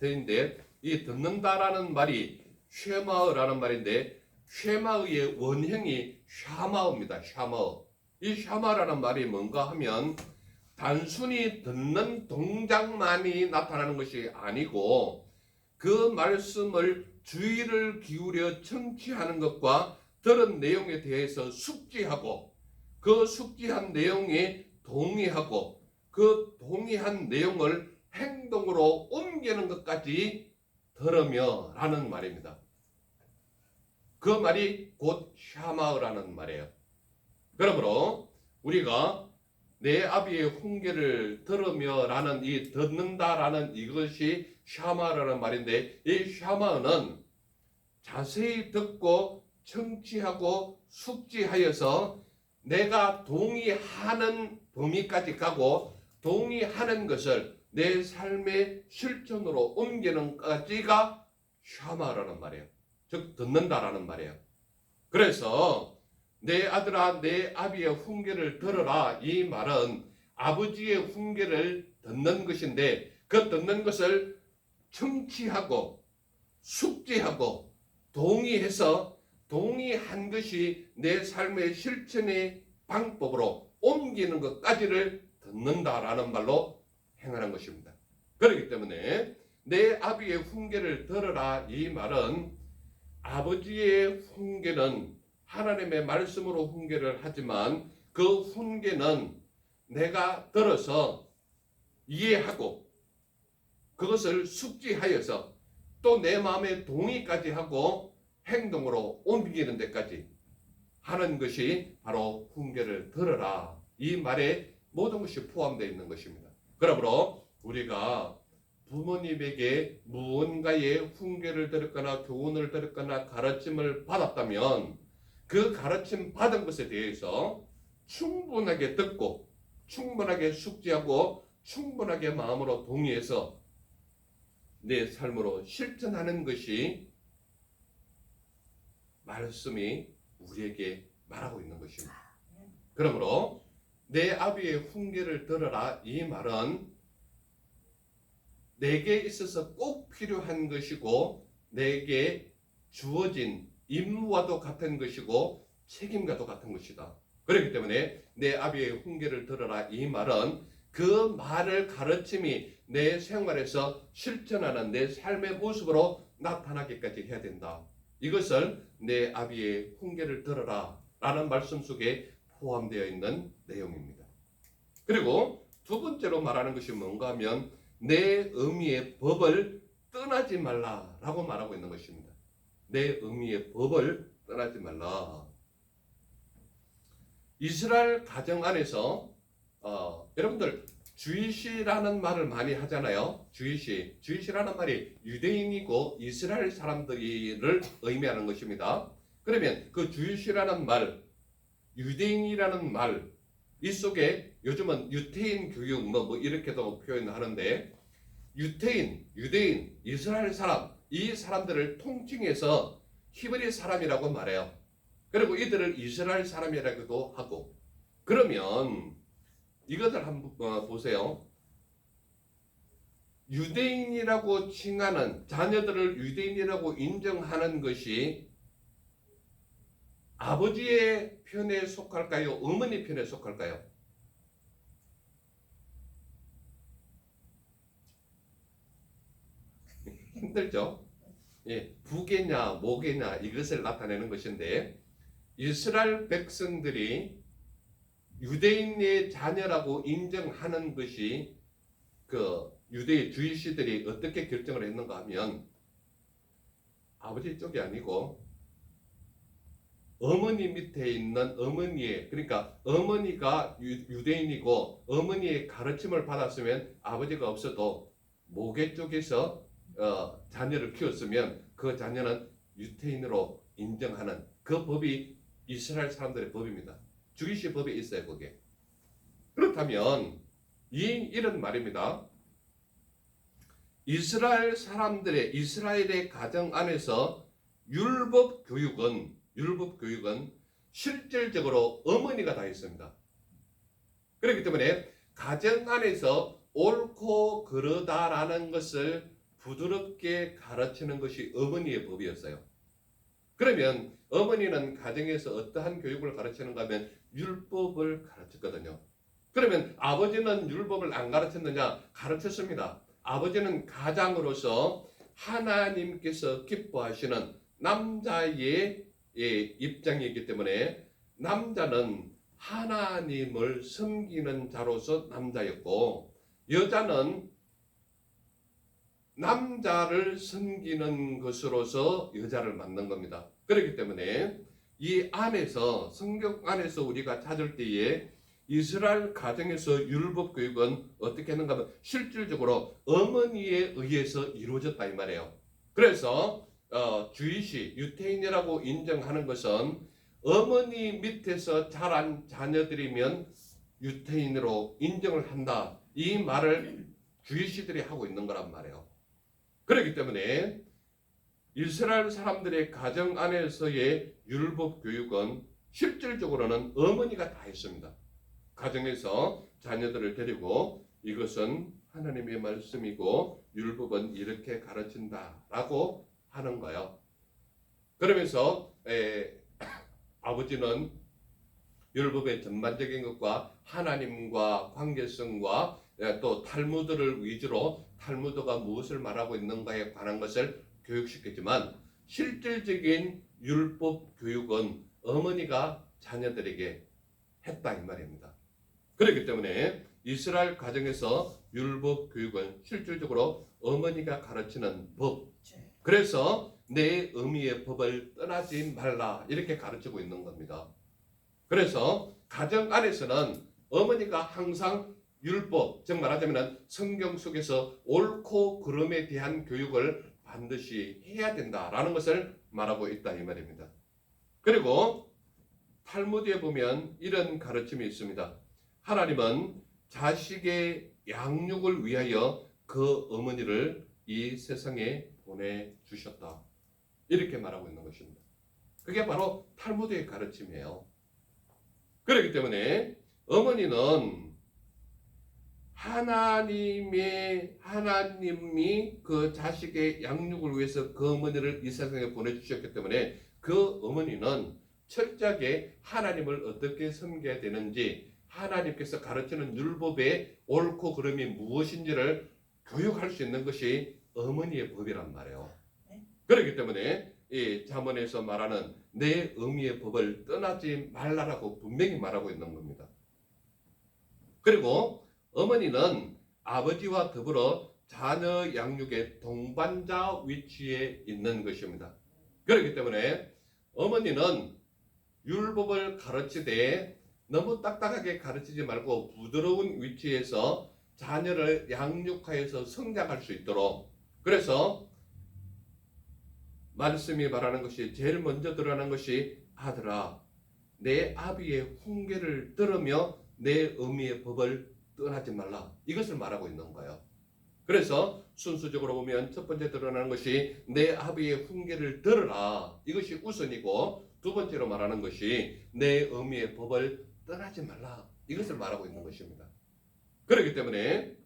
되는데 이 듣는다라는 말이 쉐마어라는 말인데 쉐마의 원형이 샤마어입니다. 샤마어. 이 샤마라는 말이 뭔가 하면 단순히 듣는 동작만이 나타나는 것이 아니고 그 말씀을 주의를 기울여 청취하는 것과 들은 내용에 대해서 숙지하고 그 숙지한 내용에 동의하고 그 동의한 내용을 행동으로 옮기는 것까지 들으며 라는 말입니다. 그 말이 곧 샤마어라는 말이에요. 그러므로 우리가 내 아비의 훈계를 들으며 라는 이 듣는다 라는 이것이 샤마라는 말인데 이 샤마는 자세히 듣고 청취하고 숙지하여서 내가 동의하는 범위까지 가고 동의하는 것을 내 삶의 실천으로 옮기는 까지가 샤마라는 말이에요. 즉 듣는다라는 말이에요. 그래서 내 아들아 내 아비의 훈계를 들으라 이 말은 아버지의 훈계를 듣는 것인데 그 듣는 것을 청취하고 숙지하고 동의해서 동의한 것이 내 삶의 실천의 방법으로 옮기는 것까지를 듣는다라는 말로 행하는 것입니다. 그렇기 때문에 내 아비의 훈계를 들으라 이 말은 아버지의 훈계는 하나님의 말씀으로 훈계를 하지만 그 훈계는 내가 들어서 이해하고 그것을 숙지하여서 또 내 마음에 동의까지 하고 행동으로 옮기는 데까지 하는 것이 바로 훈계를 들으라 이 말에 모든 것이 포함되어 있는 것입니다. 그러므로 우리가 부모님에게 무언가의 훈계를 들었거나 교훈을 들었거나 가르침을 받았다면 그 가르침 받은 것에 대해서 충분하게 듣고 충분하게 숙지하고 충분하게 마음으로 동의해서 내 삶으로 실천하는 것이 말씀이 우리에게 말하고 있는 것입니다. 그러므로 내 아비의 훈계를 들으라 이 말은 내게 있어서 꼭 필요한 것이고 내게 주어진 임무와도 같은 것이고 책임과도 같은 것이다. 그렇기 때문에 내 아비의 훈계를 들으라 이 말은 그 말을 가르침이 내 생활에서 실천하는 내 삶의 모습으로 나타나기까지 해야 된다. 이것을 내 아비의 훈계를 들으라 라는 말씀 속에 포함되어 있는 내용입니다. 그리고 두 번째로 말하는 것이 뭔가 하면 내 의미의 법을 떠나지 말라라고 말하고 있는 것입니다. 내 의미의 법을 떠나지 말라. 이스라엘 가정 안에서 여러분들 주이시라는 말을 많이 하잖아요. 주이시라는 말이 유대인이고 이스라엘 사람들을 의미하는 것입니다. 그러면 그 주이시라는 말, 유대인이라는 말, 이 속에 요즘은 유태인 교육 뭐 이렇게도 표현하는데 유태인, 유대인, 이스라엘 사람 이 사람들을 통칭해서 히브리 사람이라고 말해요. 그리고 이들을 이스라엘 사람이라고도 하고 그러면 이것을 한번 보세요. 유대인이라고 칭하는 자녀들을 유대인이라고 인정하는 것이 아버지의 편에 속할까요? 어머니 편에 속할까요? 힘들죠? 예, 부계냐 모계냐 이것을 나타내는 것인데 이스라엘 백성들이 유대인의 자녀라고 인정하는 것이 그 유대 주이시들이 어떻게 결정을 했는가 하면 아버지 쪽이 아니고 어머니 밑에 있는 어머니의 그러니까 어머니가 유대인이고 어머니의 가르침을 받았으면 아버지가 없어도 모계 쪽에서 자녀를 키웠으면 그 자녀는 유태인으로 인정하는 그 법이 이스라엘 사람들의 법입니다. 주이시 법에 있어요, 그게. 그렇다면 이런 말입니다. 이스라엘의 가정 안에서 율법 교육은 실질적으로 어머니가 다 있습니다. 그렇기 때문에 가정 안에서 옳고 그르다라는 것을 부드럽게 가르치는 것이 어머니의 법이었어요. 그러면 어머니는 가정에서 어떠한 교육을 가르치는가 하면 율법을 가르쳤거든요. 그러면 아버지는 율법을 안 가르쳤느냐? 가르쳤습니다. 아버지는 가장으로서 하나님께서 기뻐하시는 남자의 입장이기 때문에 남자는 하나님을 섬기는 자로서 남자였고, 여자는 남자를 섬기는 것으로서 여자를 만든 겁니다. 그렇기 때문에 이 안에서, 성경 안에서 우리가 찾을 때에 이스라엘 가정에서 율법 교육은 어떻게 하는가 하면 실질적으로 어머니에 의해서 이루어졌다 이 말이에요. 그래서 주이시, 유태인이라고 인정하는 것은 어머니 밑에서 자란 자녀들이면 유태인으로 인정을 한다, 이 말을 주이시들이 하고 있는 거란 말이에요. 그렇기 때문에 이스라엘 사람들의 가정 안에서의 율법 교육은 실질적으로는 어머니가 다 했습니다. 가정에서 자녀들을 데리고 이것은 하나님의 말씀이고 율법은 이렇게 가르친다라고 하는 거예요. 그러면서 아버지는 율법의 전반적인 것과 하나님과 관계성과 또 탈무드를 위주로 탈무드가 무엇을 말하고 있는가에 관한 것을 교육시켰지만 실질적인 율법 교육은 어머니가 자녀들에게 했다 이 말입니다. 그렇기 때문에 이스라엘 가정에서 율법 교육은 실질적으로 어머니가 가르치는 법, 그래서 내 어미의 법을 떠나지 말라 이렇게 가르치고 있는 겁니다. 그래서 가정 안에서는 어머니가 항상 율법, 즉 말하자면 성경 속에서 옳고 그름에 대한 교육을 반드시 해야 된다라는 것을 말하고 있다 이 말입니다. 그리고 탈무드에 보면 이런 가르침이 있습니다. 하나님은 자식의 양육을 위하여 그 어머니를 이 세상에 보내주셨다, 이렇게 말하고 있는 것입니다. 그게 바로 탈무드의 가르침이에요. 그렇기 때문에 어머니는 하나님이 그 자식의 양육을 위해서 그 어머니를 이 세상에 보내주셨기 때문에 그 어머니는 철저하게 하나님을 어떻게 섬겨야 되는지, 하나님께서 가르치는 율법의 옳고 그름이 무엇인지를 교육할 수 있는 것이 어머니의 법이란 말이에요. 그렇기 때문에 이 잠언에서 말하는 내 어미의 법을 떠나지 말라라고 분명히 말하고 있는 겁니다. 그리고 어머니는 아버지와 더불어 자녀 양육의 동반자 위치에 있는 것입니다. 그렇기 때문에 어머니는 율법을 가르치되 너무 딱딱하게 가르치지 말고 부드러운 위치에서 자녀를 양육하여서 성장할 수 있도록, 그래서 말씀이 말하는 것이 제일 먼저 드러나는 것이 아들아 내 아비의 훈계를 들으며 내 어미의 법을 떠나지 말라, 이것을 말하고 있는 거예요. 그래서 순수적으로 보면 첫 번째 드러나는 것이 내 아비의 훈계를 들으라, 이것이 우선이고, 두 번째로 말하는 것이 내 어미의 법을 떠나지 말라, 이것을 말하고 있는 것입니다. 그렇기 때문에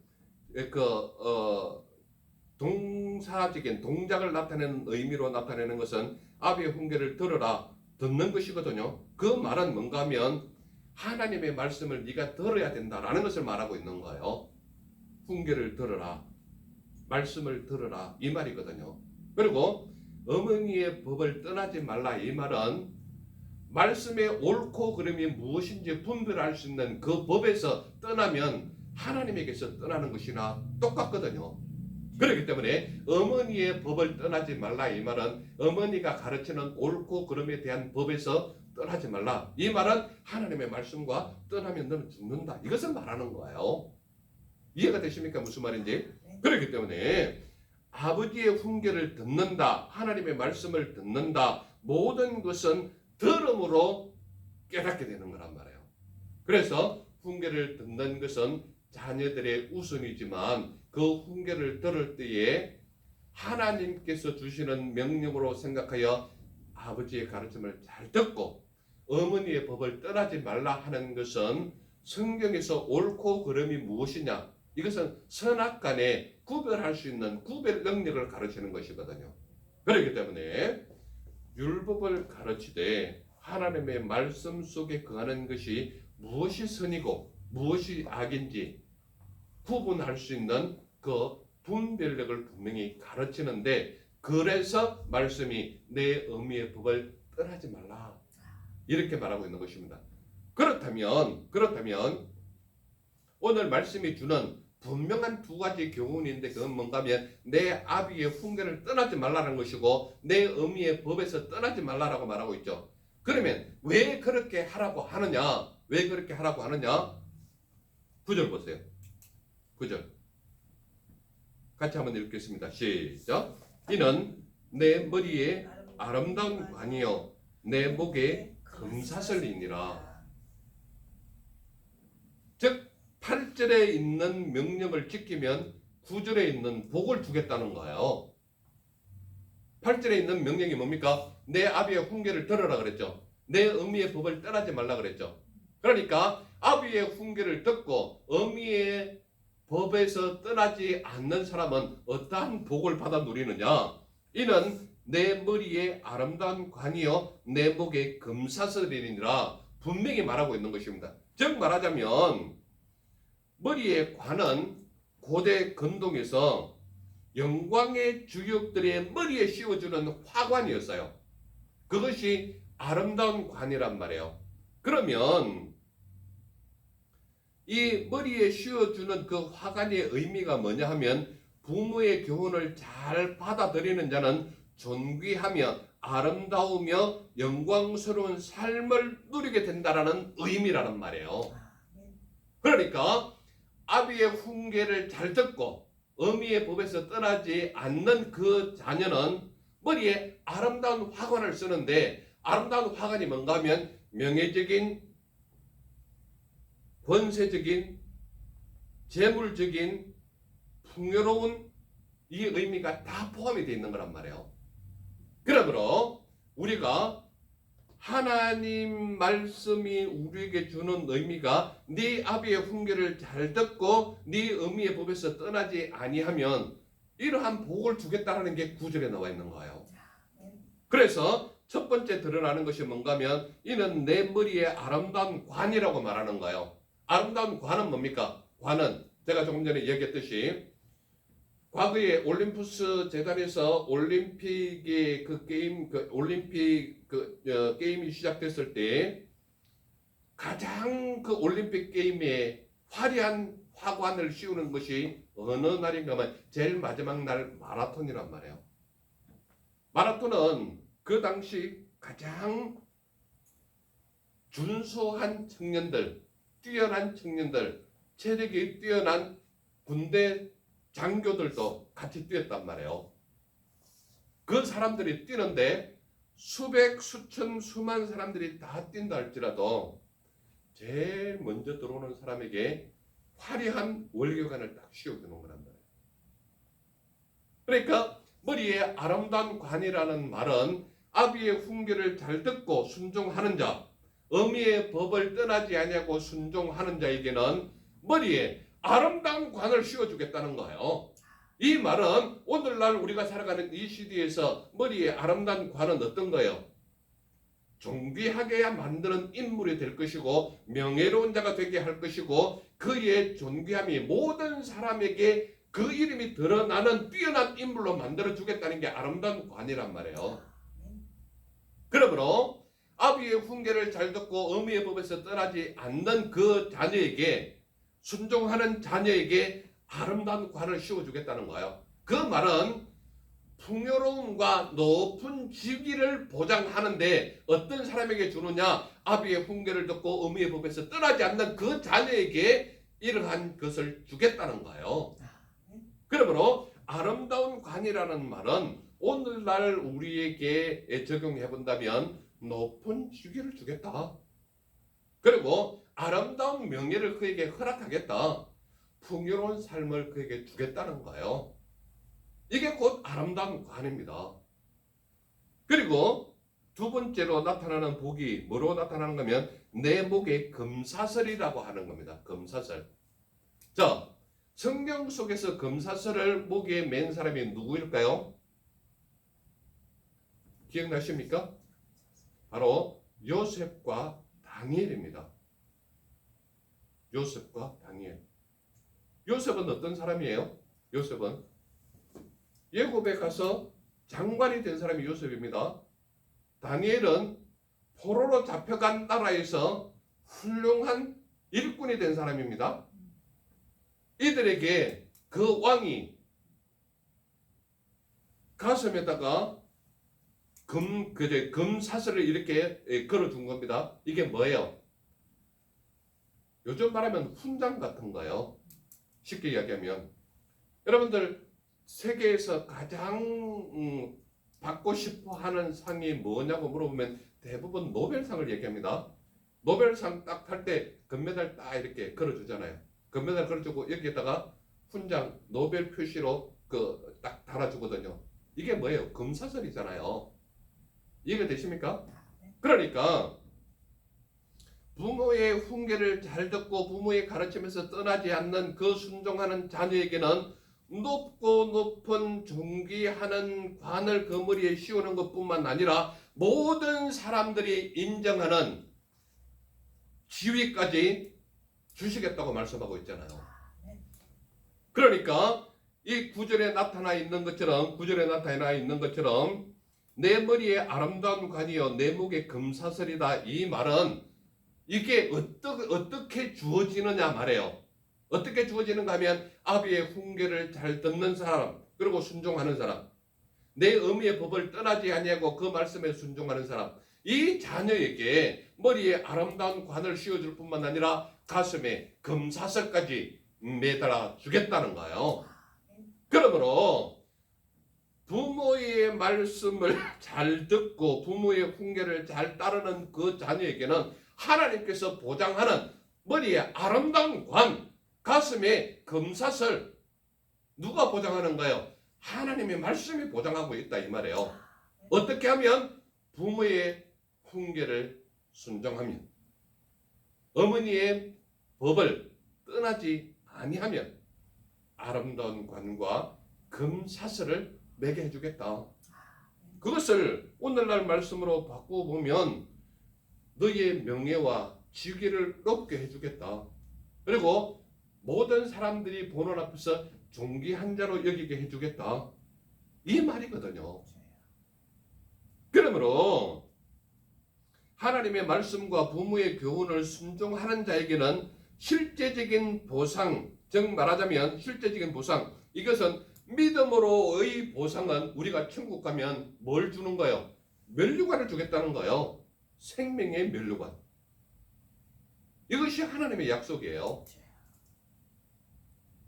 동사적인 동작을 나타내는 의미로 나타내는 것은 아비의 훈계를 들으라, 듣는 것이거든요. 그 말은 뭔가 하면 하나님의 말씀을 네가 들어야 된다라는 것을 말하고 있는 거예요. 훈계를 들으라, 말씀을 들으라, 이 말이거든요. 그리고 어머니의 법을 떠나지 말라, 이 말은 말씀의 옳고 그름이 무엇인지 분별할 수 있는 그 법에서 떠나면 하나님에게서 떠나는 것이나 똑같거든요. 그렇기 때문에 어머니의 법을 떠나지 말라, 이 말은 어머니가 가르치는 옳고 그름에 대한 법에서 떠나지 말라, 이 말은 하나님의 말씀과 떠나면 너는 죽는다, 이것을 말하는 거예요. 이해가 되십니까? 무슨 말인지? 그렇기 때문에 아버지의 훈계를 듣는다, 하나님의 말씀을 듣는다, 모든 것은 들음으로 깨닫게 되는 거란 말이에요. 그래서 훈계를 듣는 것은 자녀들의 우선이지만 그 훈계를 들을 때에 하나님께서 주시는 명령으로 생각하여 아버지의 가르침을 잘 듣고 어머니의 법을 떠나지 말라 하는 것은 성경에서 옳고 그름이 무엇이냐, 이것은 선악간에 구별할 수 있는 구별 능력을 가르치는 것이거든요. 그렇기 때문에 율법을 가르치되 하나님의 말씀 속에 거하는 것이 무엇이 선이고 무엇이 악인지 구분할 수 있는 그 분별력을 분명히 가르치는데, 그래서 말씀이 내 의미의 법을 떠나지 말라 이렇게 말하고 있는 것입니다. 그렇다면 오늘 말씀이 주는 분명한 두 가지 교훈인데, 그건 뭔가 하면 내 아비의 훈계를 떠나지 말라는 것이고 내 의미의 법에서 떠나지 말라라고 말하고 있죠. 그러면 왜 그렇게 하라고 하느냐? 왜 그렇게 하라고 하느냐? 9절 보세요. 9절 같이 한번 읽겠습니다. 시작. 이는 내 머리에 아름다운 관이요 내 목에 금사슬이니라. 즉 8절에 있는 명령을 지키면 9절에 있는 복을 주겠다는 거예요. 8절에 있는 명령이 뭡니까? 내 아비의 훈계를 들으라 그랬죠. 내 어미의 법을 떠나지 말라 그랬죠. 그러니까 아비의 훈계를 듣고 어미의 법에서 떠나지 않는 사람은 어떠한 복을 받아 누리느냐? 이는 내 머리에 아름다운 관이요 내 목에 금사슬이니라 분명히 말하고 있는 것입니다. 즉 말하자면 머리의 관은 고대 근동에서 영광의 주역들의 머리에 씌워주는 화관이었어요. 그것이 아름다운 관이란 말이에요. 그러면 이 머리에 씌워주는 그 화관의 의미가 뭐냐 하면, 부모의 교훈을 잘 받아들이는 자는 존귀하며 아름다우며 영광스러운 삶을 누리게 된다라는 의미라는 말이에요. 그러니까 아비의 훈계를 잘 듣고 어미의 법에서 떠나지 않는 그 자녀는 머리에 아름다운 화관을 쓰는데, 아름다운 화관이 뭔가 하면 명예적인, 권세적인, 재물적인, 풍요로운 이 의미가 다 포함이 되어 있는 거란 말이에요. 그러므로 우리가 하나님 말씀이 우리에게 주는 의미가 네 아비의 훈계를 잘 듣고 네 어미의 법에서 떠나지 아니하면 이러한 복을 주겠다는 게 9절에 나와 있는 거예요. 그래서 첫 번째 드러나는 것이 뭔가 하면 이는 내 머리에 아름다운 관이라고 말하는 거예요. 아름다운 관은 뭡니까? 관은 제가 조금 전에 얘기했듯이 과거에 올림푸스 재단에서 올림픽의 게임이 시작됐을 때 가장 그 올림픽 게임에 화려한 화관을 씌우는 것이 어느 날인가 하면 제일 마지막 날 마라톤이란 말이에요. 마라톤은 그 당시 가장 준수한 청년들, 뛰어난 청년들, 체력이 뛰어난 군대 장교들도 같이 뛰었단 말이에요. 그 사람들이 뛰는데 수백, 수천, 수만 사람들이 다 뛴다 할지라도 제일 먼저 들어오는 사람에게 화려한 월계관을 딱 씌워주는 거란 말이에요. 그러니까 머리에 아름다운 관이라는 말은 아비의 훈계를 잘 듣고 순종하는 자, 어미의 법을 떠나지 아니하고 순종하는 자에게는 머리에 아름다운 관을 씌워주겠다는 거예요. 이 말은 오늘날 우리가 살아가는 이 시대에서 머리에 아름다운 관은 어떤 거예요? 존귀하게 만드는 인물이 될 것이고 명예로운 자가 되게 할 것이고 그의 존귀함이 모든 사람에게 그 이름이 드러나는 뛰어난 인물로 만들어주겠다는 게 아름다운 관이란 말이에요. 그러므로 아비의 훈계를 잘 듣고 어미의 법에서 떠나지 않는 그 자녀에게, 순종하는 자녀에게 아름다운 관을 씌워주겠다는 거예요. 그 말은 풍요로움과 높은 직위를 보장하는데 어떤 사람에게 주느냐? 아비의 훈계를 듣고 어미의 법에서 떠나지 않는 그 자녀에게 이러한 것을 주겠다는 거예요. 그러므로 아름다운 관이라는 말은 오늘날 우리에게 적용해 본다면 높은 직위를 주겠다. 그리고 아름다운 명예를 그에게 허락하겠다. 풍요로운 삶을 그에게 주겠다는 거예요. 이게 곧 아름다운 관입니다. 그리고 두 번째로 나타나는 복이 뭐로 나타나는 거면 내 목에 금사슬이라고 하는 겁니다. 금사슬. 자, 성경 속에서 금사슬을 목에 맨 사람이 누구일까요? 기억나십니까? 바로 요셉과 다니엘입니다. 요셉과 다니엘. 요셉은 어떤 사람이에요? 요셉은 예굽에 가서 장관이 된 사람이 요셉입니다. 다니엘은 포로로 잡혀간 나라에서 훌륭한 일꾼이 된 사람입니다. 이들에게 그 왕이 가슴에다가 금 사슬을 이렇게 걸어준 겁니다. 이게 뭐예요? 요즘 말하면 훈장 같은 거예요. 쉽게 이야기하면 여러분들 세계에서 가장 받고 싶어 하는 상이 뭐냐고 물어보면 대부분 노벨상을 얘기합니다. 노벨상 딱 할 때 금메달 딱 이렇게 걸어주잖아요. 금메달 걸어주고 여기에다가 훈장 노벨 표시로 딱 달아주거든요. 이게 뭐예요? 금사슬이잖아요. 이해가 되십니까? 그러니까 부모의 훈계를 잘 듣고 부모의 가르침에서 떠나지 않는 그 순종하는 자녀에게는 높고 높은 존귀하는 관을 그 머리에 씌우는 것뿐만 아니라 모든 사람들이 인정하는 지위까지 주시겠다고 말씀하고 있잖아요. 그러니까 이 구절에 나타나 있는 것처럼 내 머리에 아름다운 관이요 내 목에 금사슬이다. 이 말은 이게 어떻게 주어지느냐 말이에요. 어떻게 주어지는가 하면 아비의 훈계를 잘 듣는 사람, 그리고 순종하는 사람, 내 의미의 법을 떠나지 아니하고 그 말씀에 순종하는 사람, 이 자녀에게 머리에 아름다운 관을 씌워줄 뿐만 아니라 가슴에 금사슬까지 매달아 주겠다는 거예요. 그러므로 부모의 말씀을 잘 듣고 부모의 훈계를 잘 따르는 그 자녀에게는 하나님께서 보장하는 머리에 아름다운 관, 가슴에 금사슬, 누가 보장하는가요? 하나님의 말씀이 보장하고 있다 이 말이에요. 어떻게 하면? 부모의 훈계를 순종하면, 어머니의 법을 떠나지 아니하면 아름다운 관과 금사슬을 매게 해주겠다. 그것을 오늘날 말씀으로 바꿔보면 너의 명예와 지위를 높게 해주겠다. 그리고 모든 사람들이 보는 앞에서 존귀한 자로 여기게 해주겠다. 이 말이거든요. 그러므로 하나님의 말씀과 부모의 교훈을 순종하는 자에게는 실제적인 보상, 즉 말하자면 실제적인 보상, 이것은 믿음으로의 보상은 우리가 천국 가면 뭘 주는 거예요? 면류관을 주겠다는 거예요. 생명의 면류관. 이것이 하나님의 약속이에요.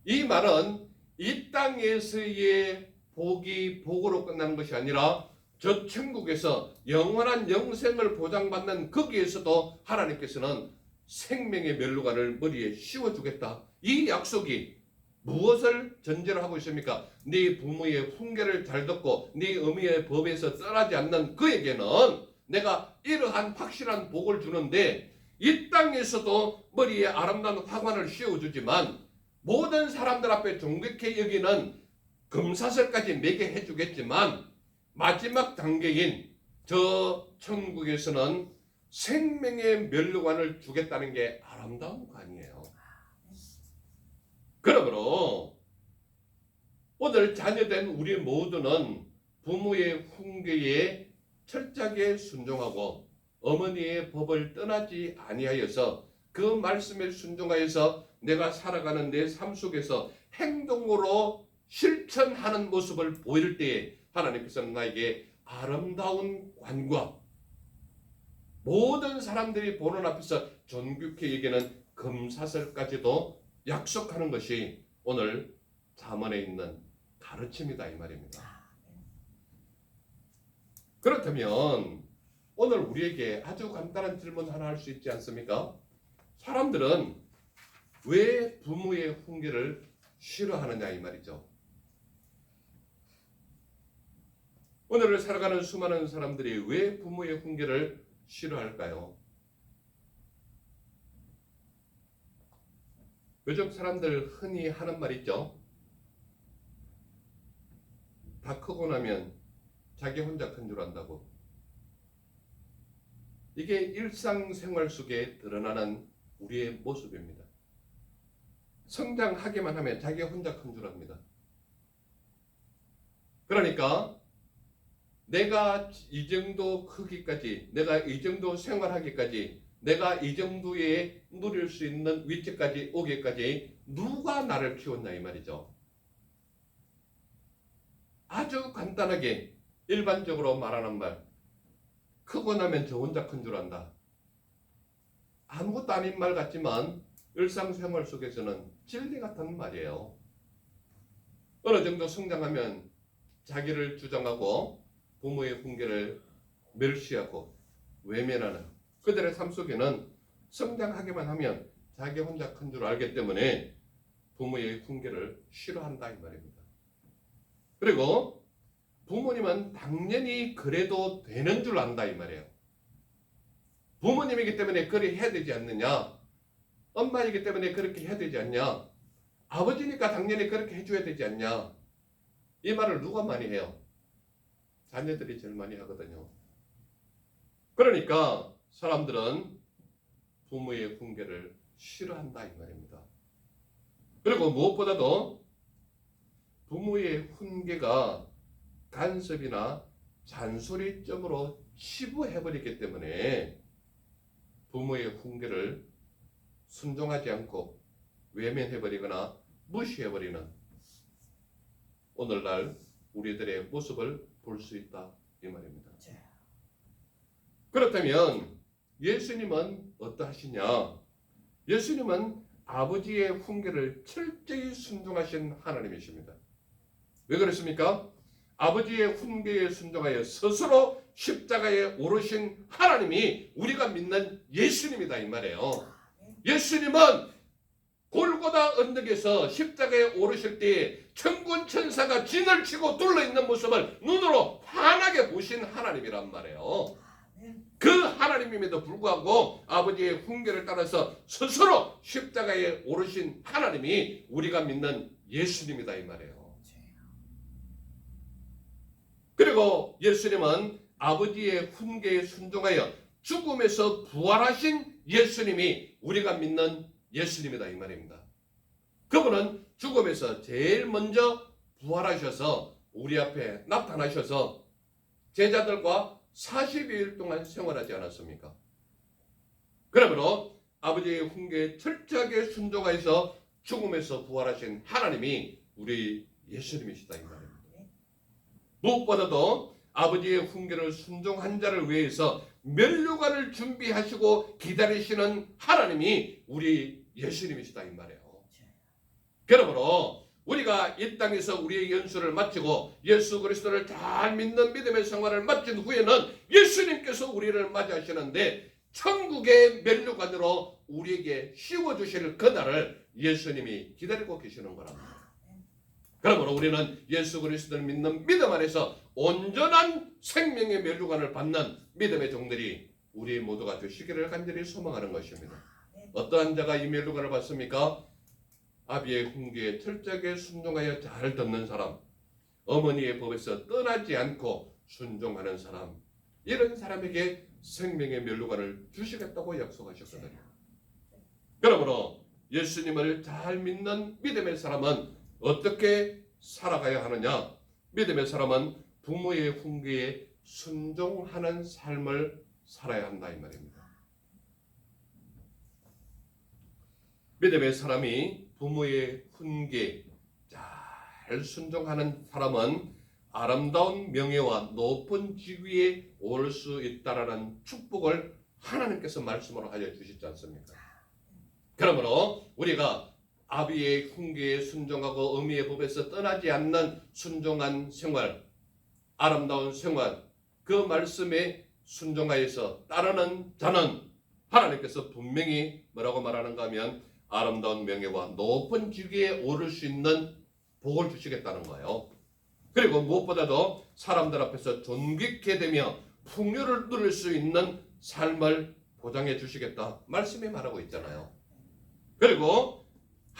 이 말은 이 땅에서의 복이 복으로 끝나는 것이 아니라 저 천국에서 영원한 영생을 보장받는 거기에서도 하나님께서는 생명의 면류관을 머리에 씌워주겠다. 이 약속이 무엇을 전제로 하고 있습니까? 네 부모의 훈계를 잘 듣고 네 어미의 법에서 떠나지 않는 그에게는 내가 이러한 확실한 복을 주는데 이 땅에서도 머리에 아름다운 화관을 씌워주지만 모든 사람들 앞에 존귀케 여기는 금사슬까지 매게 해주겠지만 마지막 단계인 저 천국에서는 생명의 면류관을 주겠다는 게 아름다운 관이에요. 그러므로 오늘 자녀된 우리 모두는 부모의 훈계에 철저하게 순종하고 어머니의 법을 떠나지 아니하여서 그 말씀에 순종하여서 내가 살아가는 내 삶 속에서 행동으로 실천하는 모습을 보일 때에 하나님께서는 나에게 아름다운 관과 모든 사람들이 보는 앞에서 존귀케 여기는 금사슬까지도 약속하는 것이 오늘 잠언에 있는 가르침이다 이 말입니다. 그렇다면 오늘 우리에게 아주 간단한 질문 하나 할 수 있지 않습니까? 사람들은 왜 부모의 훈계를 싫어하느냐 이 말이죠. 오늘을 살아가는 수많은 사람들이 왜 부모의 훈계를 싫어할까요? 요즘 사람들 흔히 하는 말 있죠. 다 크고 나면 자기 혼자 큰 줄 안다고. 이게 일상생활 속에 드러나는 우리의 모습입니다. 성장하기만 하면 자기 혼자 큰 줄 압니다. 그러니까 내가 이 정도 크기까지, 내가 이 정도 생활하기까지, 내가 이 정도의 누릴 수 있는 위치까지 오기까지 누가 나를 키웠나 이 말이죠. 아주 간단하게 일반적으로 말하는 말, 크고 나면 저 혼자 큰 줄 안다. 아무것도 아닌 말 같지만 일상생활 속에서는 진리 같은 말이에요. 어느 정도 성장하면 자기를 주장하고 부모의 훈계를 멸시하고 외면하는 그들의 삶 속에는 성장하기만 하면 자기 혼자 큰 줄 알기 때문에 부모의 훈계를 싫어한다 이 말입니다. 그리고 부모님은 당연히 그래도 되는 줄 안다 이 말이에요. 부모님이기 때문에 그렇게 해야 되지 않느냐, 엄마이기 때문에 그렇게 해야 되지 않냐, 아버지니까 당연히 그렇게 해줘야 되지 않냐, 이 말을 누가 많이 해요? 자녀들이 제일 많이 하거든요. 그러니까 사람들은 부모의 훈계를 싫어한다 이 말입니다. 그리고 무엇보다도 부모의 훈계가 간섭이나 잔소리점으로 치부해버리기 때문에 부모의 훈계를 순종하지 않고 외면해버리거나 무시해버리는 오늘날 우리들의 모습을 볼 수 있다 이 말입니다. 그렇다면 예수님은 어떠하시냐? 예수님은 아버지의 훈계를 철저히 순종하신 하나님이십니다. 왜 그렇습니까? 아버지의 훈계에 순종하여 스스로 십자가에 오르신 하나님이 우리가 믿는 예수님이다 이 말이에요. 예수님은 골고다 언덕에서 십자가에 오르실 때 천군 천사가 진을 치고 둘러있는 모습을 눈으로 환하게 보신 하나님이란 말이에요. 그 하나님임에도 불구하고 아버지의 훈계를 따라서 스스로 십자가에 오르신 하나님이 우리가 믿는 예수님이다 이 말이에요. 그리고 예수님은 아버지의 훈계에 순종하여 죽음에서 부활하신 예수님이 우리가 믿는 예수님이다 이 말입니다. 그분은 죽음에서 제일 먼저 부활하셔서 우리 앞에 나타나셔서 제자들과 40일 동안 생활하지 않았습니까? 그러므로 아버지의 훈계에 철저하게 순종하여서 죽음에서 부활하신 하나님이 우리 예수님이시다 이 말입니다. 무엇보다도 아버지의 훈계를 순종한 자를 위해서 면류관을 준비하시고 기다리시는 하나님이 우리 예수님이시다 이 말이에요. 그러므로 우리가 이 땅에서 우리의 연수를 마치고 예수 그리스도를 잘 믿는 믿음의 생활을 마친 후에는 예수님께서 우리를 맞이하시는데 천국의 면류관으로 우리에게 씌워주실 그날을 예수님이 기다리고 계시는 거랍니다. 그러므로 우리는 예수 그리스도를 믿는 믿음 안에서 온전한 생명의 면류관을 받는 믿음의 종들이 우리 모두가 되시기를 간절히 소망하는 것입니다. 어떠한 자가 이 면류관을 받습니까? 아비의 훈계에 철저하게 순종하여 잘 듣는 사람, 어머니의 법에서 떠나지 않고 순종하는 사람, 이런 사람에게 생명의 면류관을 주시겠다고 약속하셨거든요. 그러므로 예수님을 잘 믿는 믿음의 사람은 어떻게 살아가야 하느냐? 믿음의 사람은 부모의 훈계에 순종하는 삶을 살아야 한다 이 말입니다. 믿음의 사람이 부모의 훈계에 잘 순종하는 사람은 아름다운 명예와 높은 직위에 오를 수 있다라는 축복을 하나님께서 말씀으로 하여 주시지 않습니까? 그러므로 우리가 아비의 훈계에 순종하고 어미의 법에서 떠나지 않는 순종한 생활, 아름다운 생활, 그 말씀에 순종하여서 따르는 자는 하나님께서 분명히 뭐라고 말하는가 하면 아름다운 명예와 높은 직위에 오를 수 있는 복을 주시겠다는 거예요. 그리고 무엇보다도 사람들 앞에서 존귀케 되며 풍요를 누릴 수 있는 삶을 보장해 주시겠다 말씀이 말하고 있잖아요. 그리고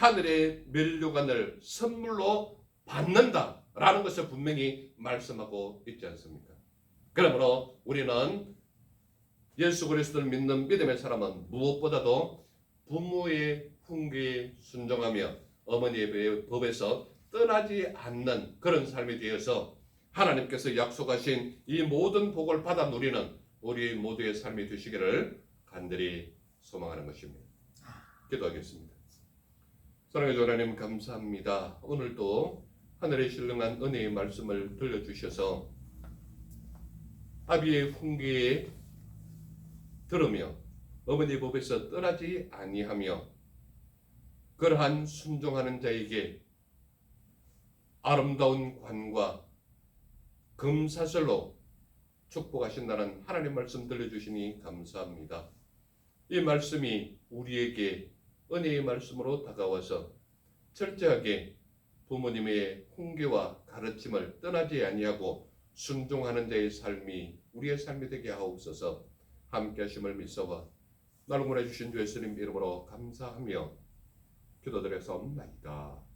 하늘의 면류관을 선물로 받는다라는 것을 분명히 말씀하고 있지 않습니까? 그러므로 우리는 예수 그리스도를 믿는 믿음의 사람은 무엇보다도 부모의 훈계에 순종하며 어머니의 법에서 떠나지 않는 그런 삶이 되어서 하나님께서 약속하신 이 모든 복을 받아 누리는 우리 모두의 삶이 되시기를 간절히 소망하는 것입니다. 기도하겠습니다. 사랑의 주 하나님 감사합니다. 오늘도 하늘의 신령한 은혜의 말씀을 들려주셔서 아비의 훈계에 들으며 어머니 법에서 떠나지 아니하며 그러한 순종하는 자에게 아름다운 관과 금사슬로 축복하신다는 하나님 말씀 들려주시니 감사합니다. 이 말씀이 우리에게 은혜의 말씀으로 다가와서 철저하게 부모님의 훈계와 가르침을 떠나지 아니하고 순종하는 자의 삶이 우리의 삶이 되게 하옵소서. 함께 하심을 믿사와 나를 보내주신 주 예수님 이름으로 감사하며 기도드려서옵나이다.